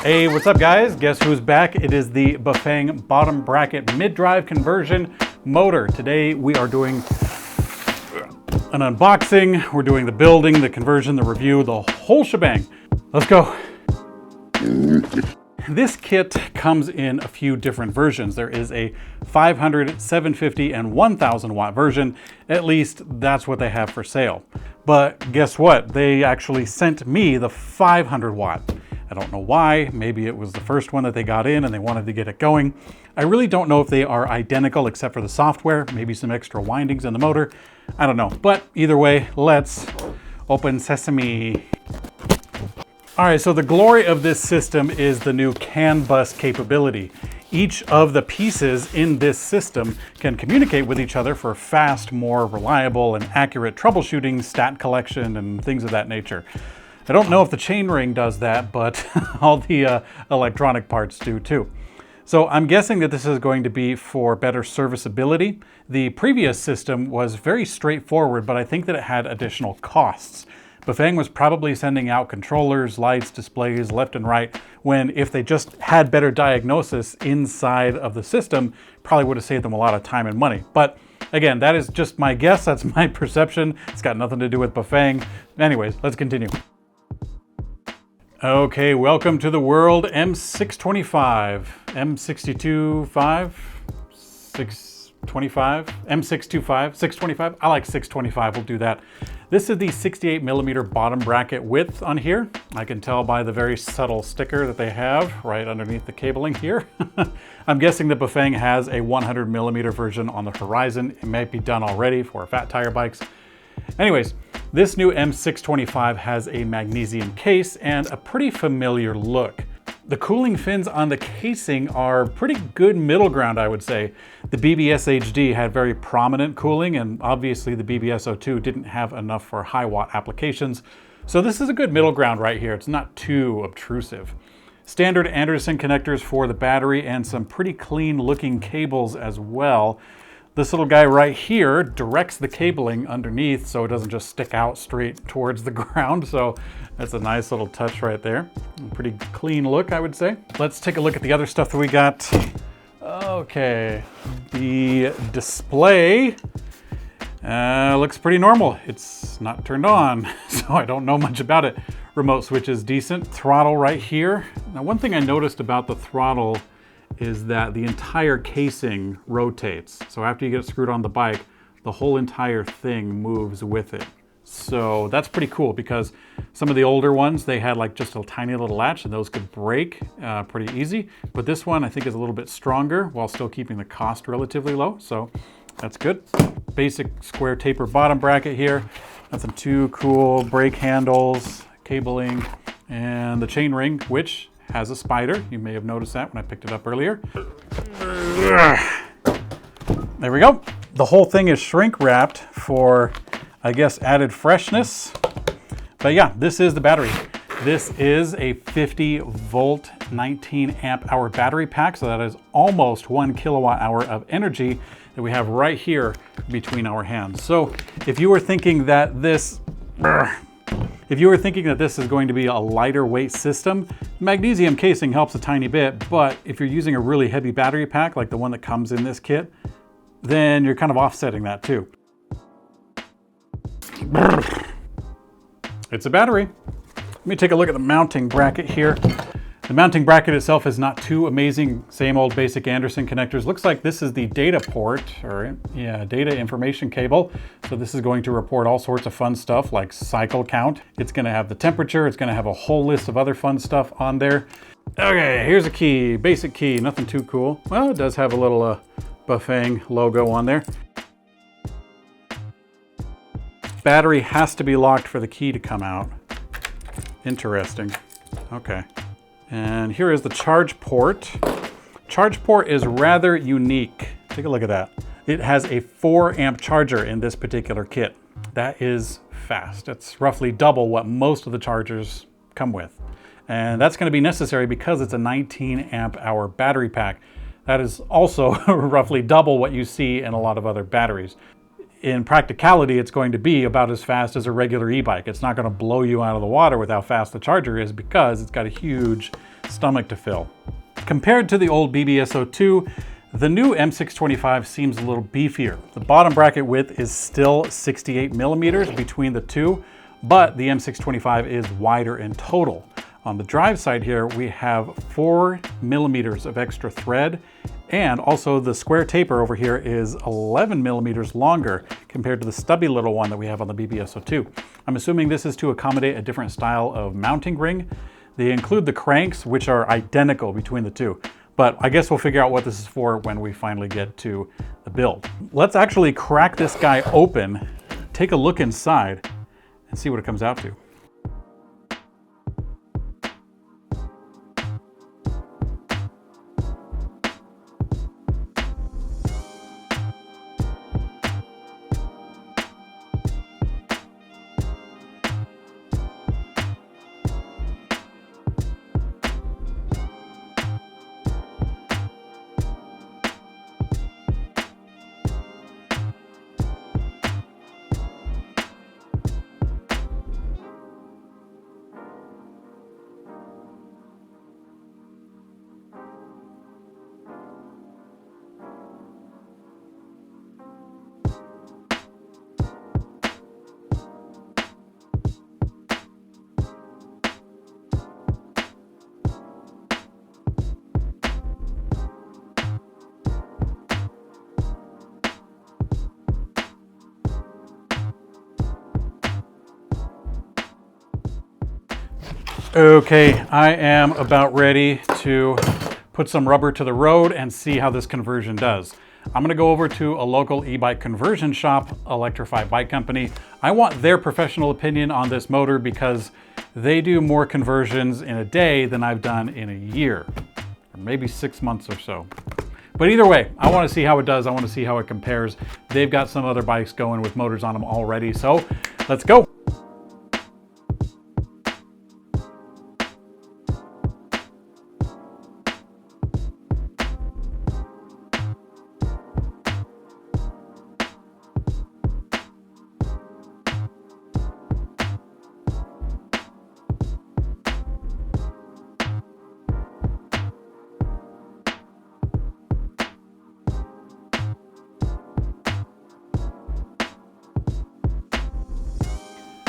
Hey, what's up guys? Guess who's back? It is the Bafang bottom bracket mid-drive conversion motor. Today we are doing an unboxing, we're doing the building, the conversion, the review, the whole shebang. Let's go. This kit comes in a few different versions. There is a 500, 750, and 1000 watt version. At least that's what they have for sale. But guess what? They actually sent me the 500 watt. I don't know why. Maybe it was the first one that they got in and they wanted to get it going. I really don't know if they are identical except for the software, maybe some extra windings in the motor. I don't know. But either way, let's open sesame. All right, so the glory of this system is the new CAN bus capability. Each of the pieces in this system can communicate with each other for fast, more reliable and accurate troubleshooting, stat collection, and things of that nature. I don't know if the chainring does that, but all the electronic parts do too. So I'm guessing that this is going to be for better serviceability. The previous system was very straightforward, but I think that it had additional costs. Bafang was probably sending out controllers, lights, displays left and right, when if they just had better diagnosis inside of the system, probably would have saved them a lot of time and money. But again, that is just my guess, that's my perception. It's got nothing to do with Bafang. Anyways, let's continue. Okay, welcome to the world M625, M625, 625, M625, 625. I like 625, we'll do that. This is the 68 millimeter bottom bracket width on here. I can tell by the very subtle sticker that they have right underneath the cabling here. I'm guessing that Bafang has a 100 millimeter version on the horizon. It might be done already for fat tire bikes. Anyways, this new M625 has a magnesium case and a pretty familiar look. The cooling fins on the casing are pretty good middle ground, I would say. The BBS HD had very prominent cooling, and obviously the BBS02 didn't have enough for high watt applications. So this is a good middle ground right here. It's not too obtrusive. Standard Anderson connectors for the battery and some pretty clean looking cables as well. This little guy right here directs the cabling underneath so it doesn't just stick out straight towards the ground. So that's a nice little touch right there. Pretty clean look, I would say. Let's take a look at the other stuff that we got. Okay, the display looks pretty normal. It's not turned on, so I don't know much about it. Remote switch is decent. Throttle right here. Now, one thing I noticed about the throttle is that the entire casing rotates. So after you get it screwed on the bike, the whole entire thing moves with it. So that's pretty cool because some of the older ones, they had like just a tiny little latch and those could break pretty easy. But this one I think is a little bit stronger while still keeping the cost relatively low. So that's good. Basic square taper bottom bracket here. Nothing too cool. Brake handles, cabling, and the chain ring, which has a spider. You may have noticed that when I picked it up earlier. There we go. The whole thing is shrink wrapped for, I guess, added freshness. But yeah, this is the battery. This is a 50 volt, 19 amp hour battery pack. So that is almost 1 kilowatt hour of energy that we have right here between our hands. So if you were thinking that this is going to be a lighter weight system, magnesium casing helps a tiny bit, but if you're using a really heavy battery pack like the one that comes in this kit, then you're kind of offsetting that too. It's a battery. Let me take a look at the mounting bracket here. The mounting bracket itself is not too amazing. Same old basic Anderson connectors. Looks like this is the data port, or yeah, data information cable. So this is going to report all sorts of fun stuff like cycle count. It's going to have the temperature. It's going to have a whole list of other fun stuff on there. Okay, here's a key, basic key, nothing too cool. Well, it does have a little Bafang logo on there. Battery has to be locked for the key to come out. Interesting. Okay. And here is the charge port. Charge port is rather unique. Take a look at that. It has a 4 amp charger in this particular kit. That is fast. It's roughly double what most of the chargers come with. And that's going to be necessary because it's a 19 amp hour battery pack. That is also roughly double what you see in a lot of other batteries. in practicality, it's going to be about as fast as a regular e-bike. It's not going to blow you out of the water with how fast the charger is because it's got a huge stomach to fill. Compared to the old BBS02, the new M625 seems a little beefier. The bottom bracket width is still 68 millimeters between the two, but the M625 is wider in total. On the drive side here, we have 4 millimeters of extra thread, and also the square taper over here is 11 millimeters longer compared to the stubby little one that we have on the BBS02. I'm assuming this is to accommodate a different style of mounting ring. They include the cranks, which are identical between the two, but I guess we'll figure out what this is for when we finally get to the build. Let's actually crack this guy open, take a look inside, and see what it comes out to. Okay, I am about ready to put some rubber to the road and see how this conversion does. I'm gonna go over to a local e-bike conversion shop, Electrify Bike Company. I want their professional opinion on this motor because they do more conversions in a day than I've done in a year, or maybe 6 months or so. But either way, I wanna see how it does. I wanna see how it compares. They've got some other bikes going with motors on them already, so let's go.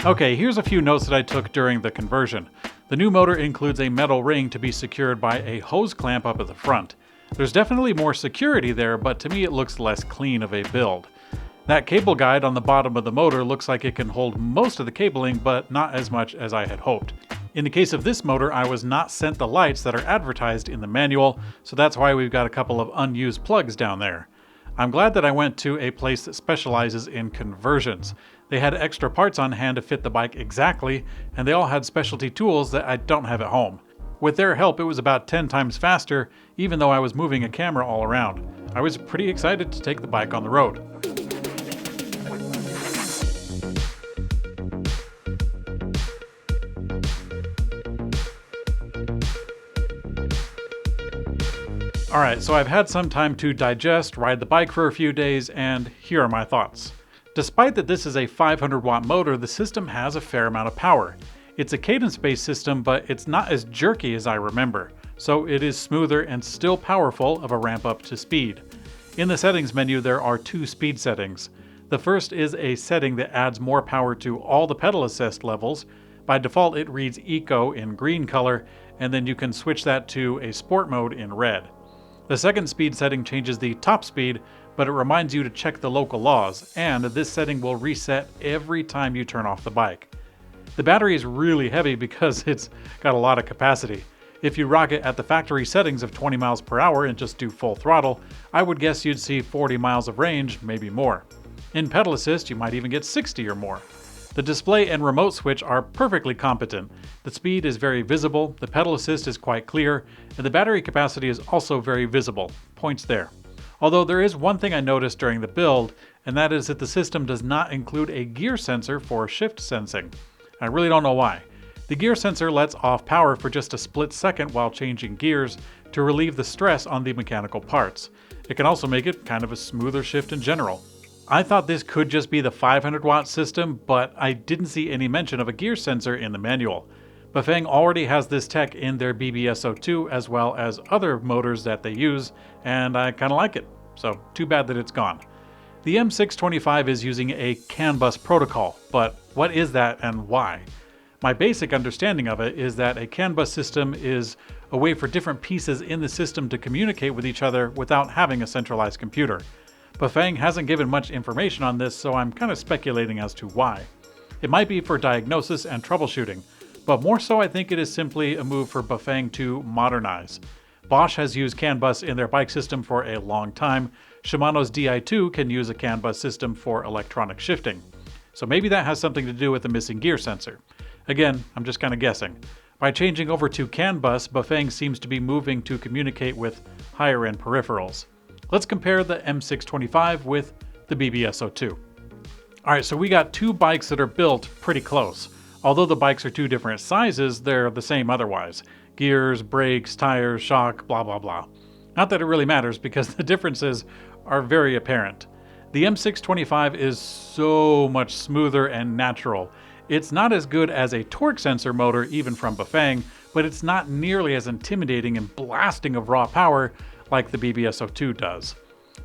Okay, here's a few notes that I took during the conversion. The new motor includes a metal ring to be secured by a hose clamp up at the front. There's definitely more security there, but to me it looks less clean of a build. That cable guide on the bottom of the motor looks like it can hold most of the cabling, but not as much as I had hoped. In the case of this motor, I was not sent the lights that are advertised in the manual, so that's why we've got a couple of unused plugs down there. I'm glad that I went to a place that specializes in conversions. They had extra parts on hand to fit the bike exactly, and they all had specialty tools that I don't have at home. With their help, it was about 10 times faster, even though I was moving a camera all around. I was pretty excited to take the bike on the road. Alright, so I've had some time to digest, ride the bike for a few days, and here are my thoughts. Despite that this is a 500 watt motor, the system has a fair amount of power. It's a cadence-based system, but it's not as jerky as I remember, so it is smoother and still powerful of a ramp up to speed. In the settings menu, there are 2 speed settings. The first is a setting that adds more power to all the pedal assist levels. By default, it reads Eco in green color, and then you can switch that to a sport mode in red. The second speed setting changes the top speed, but it reminds you to check the local laws, and this setting will reset every time you turn off the bike. The battery is really heavy because it's got a lot of capacity. If you rock it at the factory settings of 20 miles per hour and just do full throttle, I would guess you'd see 40 miles of range, maybe more. In pedal assist, you might even get 60 or more. The display and remote switch are perfectly competent. The speed is very visible, the pedal assist is quite clear, and the battery capacity is also very visible. Points there. Although there is one thing I noticed during the build, and that is that the system does not include a gear sensor for shift sensing. I really don't know why. The gear sensor lets off power for just a split second while changing gears to relieve the stress on the mechanical parts. It can also make it kind of a smoother shift in general. I thought this could just be the 500 watt system, but I didn't see any mention of a gear sensor in the manual. Bafang already has this tech in their BBS02 as well as other motors that they use, and I kind of like it. So too bad that it's gone. The M625 is using a CAN bus protocol, but what is that and why? My basic understanding of it is that a CAN bus system is a way for different pieces in the system to communicate with each other without having a centralized computer. Bafang hasn't given much information on this, so I'm kind of speculating as to why. It might be for diagnosis and troubleshooting, but more so I think it is simply a move for Bafang to modernize. Bosch has used CAN bus in their bike system for a long time. Shimano's Di2 can use a CAN bus system for electronic shifting. So maybe that has something to do with the missing gear sensor. Again, I'm just kind of guessing. By changing over to CAN bus, Bafang seems to be moving to communicate with higher end peripherals. Let's compare the M625 with the BBS02. Alright, so we got two bikes that are built pretty close. Although the bikes are two different sizes, they're the same otherwise. Gears, brakes, tires, shock, blah blah blah. Not that it really matters because the differences are very apparent. The M625 is so much smoother and natural. It's not as good as a torque sensor motor even from Bafang, but it's not nearly as intimidating and blasting of raw power like the BBS02 does.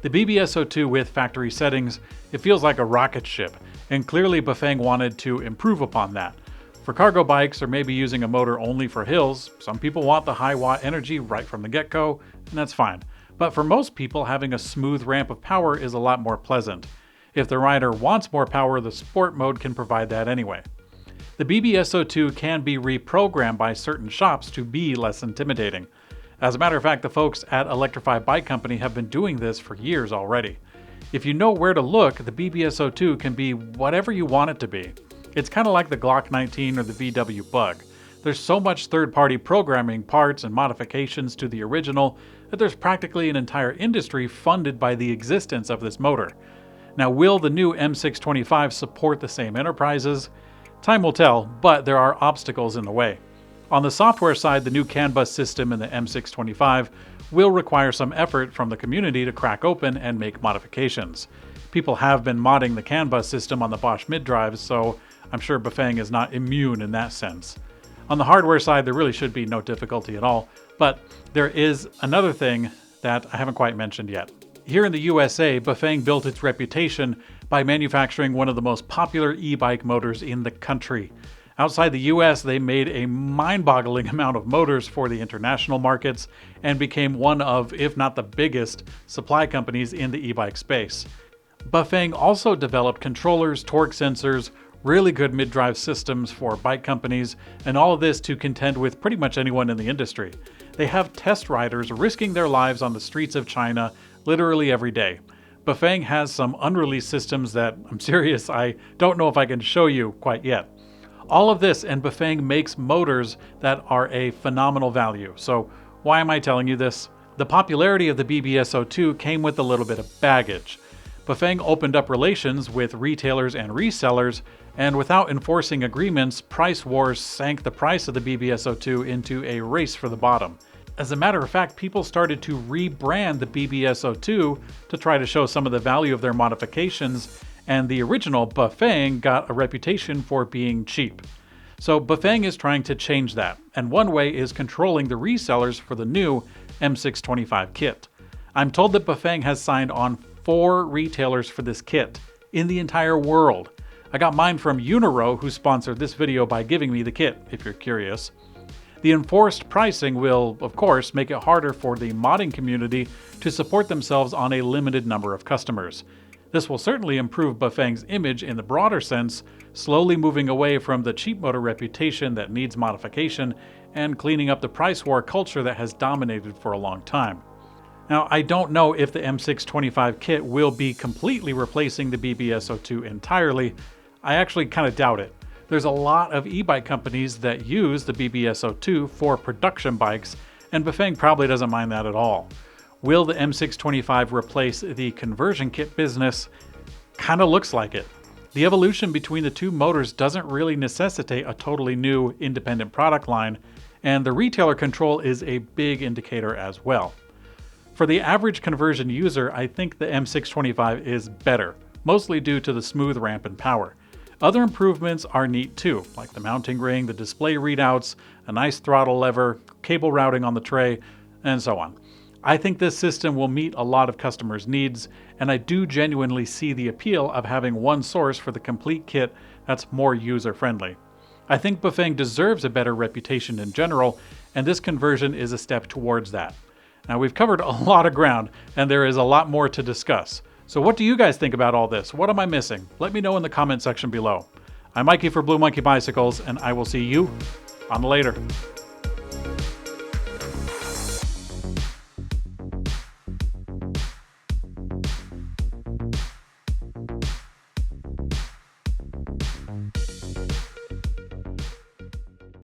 The BBS02 with factory settings, it feels like a rocket ship, and clearly Bafang wanted to improve upon that. For cargo bikes or maybe using a motor only for hills, some people want the high watt energy right from the get-go, and that's fine. But for most people, having a smooth ramp of power is a lot more pleasant. If the rider wants more power, the sport mode can provide that anyway. The BBS02 can be reprogrammed by certain shops to be less intimidating. As a matter of fact, the folks at Electrify Bike Company have been doing this for years already. If you know where to look, the BBS02 can be whatever you want it to be. It's kind of like the Glock 19 or the VW Bug. There's so much third-party programming, parts, and modifications to the original that there's practically an entire industry funded by the existence of this motor. Now, will the new M625 support the same enterprises? Time will tell, but there are obstacles in the way. On the software side, the new CAN bus system in the M625 will require some effort from the community to crack open and make modifications. People have been modding the CAN bus system on the Bosch mid-drives, so I'm sure Bafang is not immune in that sense. On the hardware side, there really should be no difficulty at all, but there is another thing that I haven't quite mentioned yet. Here in the USA, Bafang built its reputation by manufacturing one of the most popular e-bike motors in the country. Outside the US, they made a mind-boggling amount of motors for the international markets and became one of, if not the biggest, supply companies in the e-bike space. Bafang also developed controllers, torque sensors, really good mid-drive systems for bike companies, and all of this to contend with pretty much anyone in the industry. They have test riders risking their lives on the streets of China literally every day. Bafang has some unreleased systems that, I'm serious, I don't know if I can show you quite yet. All of this, and Bafang makes motors that are a phenomenal value. So why am I telling you this? The popularity of the BBS02 came with a little bit of baggage. Bafang opened up relations with retailers and resellers, and without enforcing agreements, price wars sank the price of the BBS02 into a race for the bottom. As a matter of fact, people started to rebrand the BBS02 to try to show some of the value of their modifications, and the original Bafang got a reputation for being cheap. So Bafang is trying to change that, and one way is controlling the resellers for the new M625 kit. I'm told that Bafang has signed on 4 retailers for this kit in the entire world. I got mine from EUNORAU, who sponsored this video by giving me the kit, if you're curious. The enforced pricing will, of course, make it harder for the modding community to support themselves on a limited number of customers. This will certainly improve Bafang's image in the broader sense, slowly moving away from the cheap motor reputation that needs modification and cleaning up the price war culture that has dominated for a long time. Now, I don't know if the M625 kit will be completely replacing the BBS02 entirely. I actually kind of doubt it. There's a lot of e-bike companies that use the BBS02 for production bikes, and Bafang probably doesn't mind that at all. Will the M625 replace the conversion kit business? Kind of looks like it. The evolution between the two motors doesn't really necessitate a totally new independent product line, and the retailer control is a big indicator as well. For the average conversion user, I think the M625 is better, mostly due to the smooth ramp and power. Other improvements are neat too, like the mounting ring, the display readouts, a nice throttle lever, cable routing on the tray, and so on. I think this system will meet a lot of customers' needs, and I do genuinely see the appeal of having one source for the complete kit that's more user-friendly. I think Bafang deserves a better reputation in general, and this conversion is a step towards that. Now, we've covered a lot of ground, and there is a lot more to discuss. So what do you guys think about all this? What am I missing? Let me know in the comment section below. I'm Mikey for Blue Monkey Bicycles, and I will see you on the later.